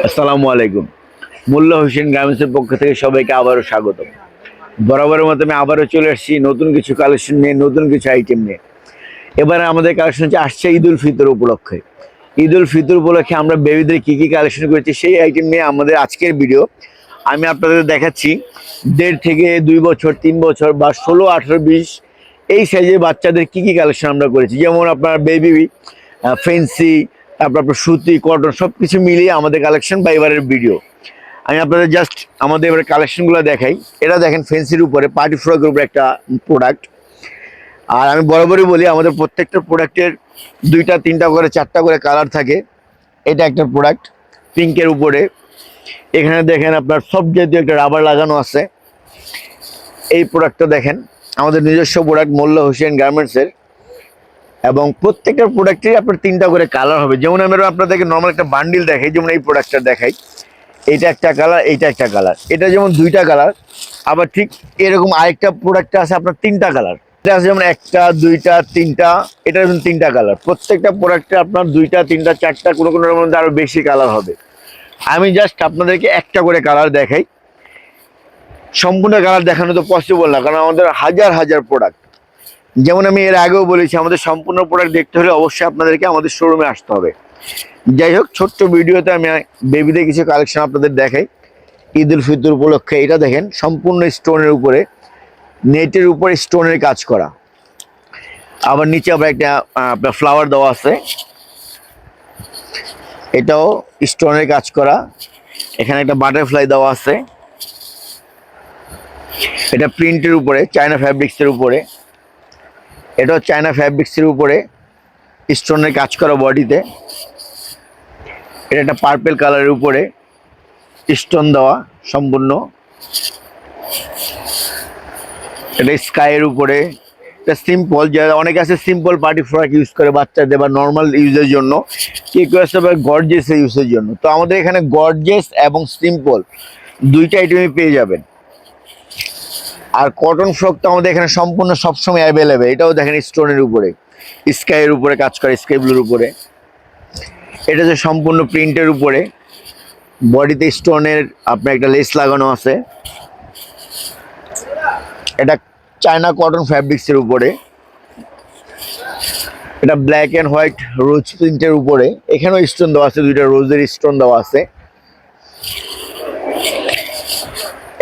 আসসালামু আলাইকুম। মোল্লা হোসেন গার্মেন্টসের পক্ষ থেকে সবাইকে আবারও স্বাগত। বরাবরের মতো আমি আবারও চলে আসছি নতুন কিছু কালেকশন নিয়ে, নতুন কিছু আইটেম নিয়ে। এবারে আমাদের কালেকশন আসছে ঈদ উল ফিতর উপলক্ষে। ঈদ উল ফিতর উপলক্ষে আমরা বেবিদের কি কি কালেকশন করেছি সেই আইটেম নিয়ে আমাদের আজকের ভিডিও। আমি আপনাদের দেখাচ্ছি 1.5 থেকে 2 বছর, 3 বছর বা 16, 18, 20 এই সাইজের বাচ্চাদের কি কি কালেকশন আমরা করেছি। যেমন আপনার বেবি, ফেন্সি, তারপর আপনার সুতি, কটন সব কিছু মিলিয়ে আমাদের কালেকশন বা এবারের ভিডিও। আমি আপনাদের জাস্ট আমাদের এবারে কালেকশনগুলো দেখাই। এটা দেখেন ফেন্সির উপরে পার্টি ফ্রকের উপরে একটা প্রোডাক্ট। আর আমি বরাবরই বলি আমাদের প্রত্যেকটা প্রোডাক্টের 2টা 3টা করে 4টা করে কালার থাকে। এটা একটা প্রোডাক্ট পিঙ্কের উপরে। এখানে দেখেন আপনার সব জাতীয় একটা রাবার লাগানো আছে। এই প্রোডাক্টটা দেখেন আমাদের নিজস্ব প্রোডাক্ট মোল্লা হোসেন গার্মেন্টসের, এবং প্রত্যেকটা প্রোডাক্টেরই আপনার 3টা করে কালার হবে। যেমন আমরা আপনাদেরকে নর্মাল একটা বান্ডিল দেখাই, যেমন এই প্রোডাক্টটা দেখাই। এইটা একটা কালার, এইটা একটা কালার, এটা যেমন 2টা কালার। আবার ঠিক এরকম আরেকটা প্রোডাক্ট আছে আপনার 3টা কালার। এটা আছে যেমন 1টা 2টা 3টা, এটা যেমন 3টা কালার। প্রত্যেকটা প্রোডাক্টে আপনার 2টা 3টা 4টা, কোনো কোনোর মধ্যে আরো বেশি কালার হবে। আমি জাস্ট আপনাদেরকে একটা করে কালার দেখাই। সম্পূর্ণ কালার দেখানো তো পসিবল না, কারণ আমাদের হাজার হাজার প্রোডাক্ট। যেমন আমি এর আগেও বলেছি, আমাদের সম্পূর্ণ প্রোডাক্ট দেখতে হলে অবশ্যই আপনাদেরকে আমাদের শোরুমে আসতে হবে। যাই হোক, ছোট্ট ভিডিওতে আমি বেবিদের কিছু কালেকশন আপনাদের দেখাই ঈদ উল ফিতর উপলক্ষে। এটা দেখেন সম্পূর্ণ স্টোনের উপরে, নেটের উপরে স্টোনের কাজ করা। আবার নিচে আবার একটা আপনার ফ্লাওয়ার দেওয়া আছে, এটাও স্টোনের কাজ করা। এখানে একটা বাটারফ্লাই দেওয়া আছে। এটা প্রিন্টের উপরে, চায়না ফ্যাব্রিক্সের উপরে। এটাও চায়না ফ্যাব্রিক্সের উপরে স্টোনের কাজ করা বডিতে। এটা একটা পার্পেল কালারের উপরে স্টোন দেওয়া সম্পূর্ণ। এটা স্কাইয়ের উপরে। এটা সিম্পল, যারা অনেকে আছে সিম্পল পার্টি ফ্রক ইউজ করে বাচ্চাদের বা নর্মাল ইউজের জন্য, কেউ কেউ আছে গর্জেস ইউজের জন্য। তো আমাদের এখানে গর্জেস এবং সিম্পল 2টা আইটেমই পেয়ে যাবেন। আর কটন ফ্রক তো আমাদের এখানে সম্পূর্ণ সবসময় অ্যাভেলেবেল। এটাও দেখেন স্টোনের উপরে, স্কাইয়ের উপরে কাজ করে, স্কাই ব্লুর উপরে। এটা যে সম্পূর্ণ প্রিন্টের উপরে, বডিতে স্টোনের আপনার একটা লেস লাগানো আছে। এটা চায়না কটন ফ্যাব্রিক্সের উপরে। এটা ব্ল্যাক অ্যান্ড হোয়াইট রোজ প্রিন্টের উপরে। এখানেও স্টোন দেওয়া আছে, 2টা রোজের স্টোন দেওয়া আছে।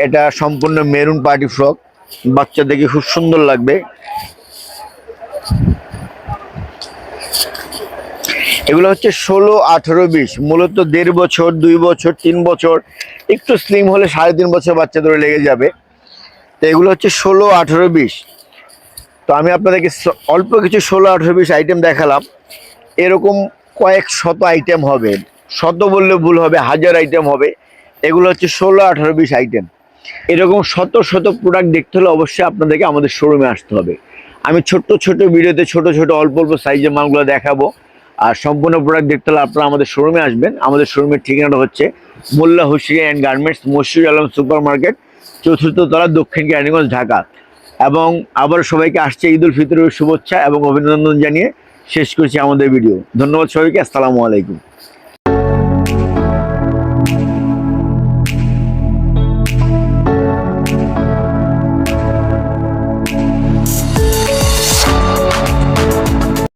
এটা সম্পূর্ণ মেরুন পার্টি ফ্রক, বাচ্চা দেখে খুব সুন্দর লাগবে। এগুলো হচ্ছে 16, 18, 20, মূলত 1.5 বছর, 2 বছর, 3 বছর, একটু স্লিম হলে 3.5 বছর বাচ্চা ধরে লেগে যাবে। তো এগুলো হচ্ছে 16, 18, 20। তো আমি আপনাদেরকে অল্প কিছু 16, 18, 20 আইটেম দেখালাম। এরকম কয়েক শত আইটেম হবে, শত বললে ভুল হবে, হাজার আইটেম হবে। এগুলো হচ্ছে 16, 18, 20 আইটেম। এরকম শত শত প্রোডাক্ট দেখতে হলে অবশ্যই আপনাদেরকে আমাদের শোরুমে আসতে হবে। আমি ছোট্ট ছোট ভিডিওতে ছোট ছোট অল্প অল্প সাইজের মালগুলো দেখাবো। আর সম্পূর্ণ প্রোডাক্ট দেখতে হলে আপনারা আমাদের শোরুমে আসবেন। আমাদের শোরুমের ঠিকানাটা হচ্ছে মোল্লা হোসেন অ্যান্ড গার্মেন্টস, মসজিদ আলম সুপার মার্কেট, 4র্থ তলা, দক্ষিণ কেরানীগঞ্জ, ঢাকা। এবং আবার সবাইকে আসছে ঈদ উল ফিতরের শুভেচ্ছা এবং অভিনন্দন জানিয়ে শেষ করছি আমাদের ভিডিও। ধন্যবাদ সবাইকে। আসসালামু আলাইকুম।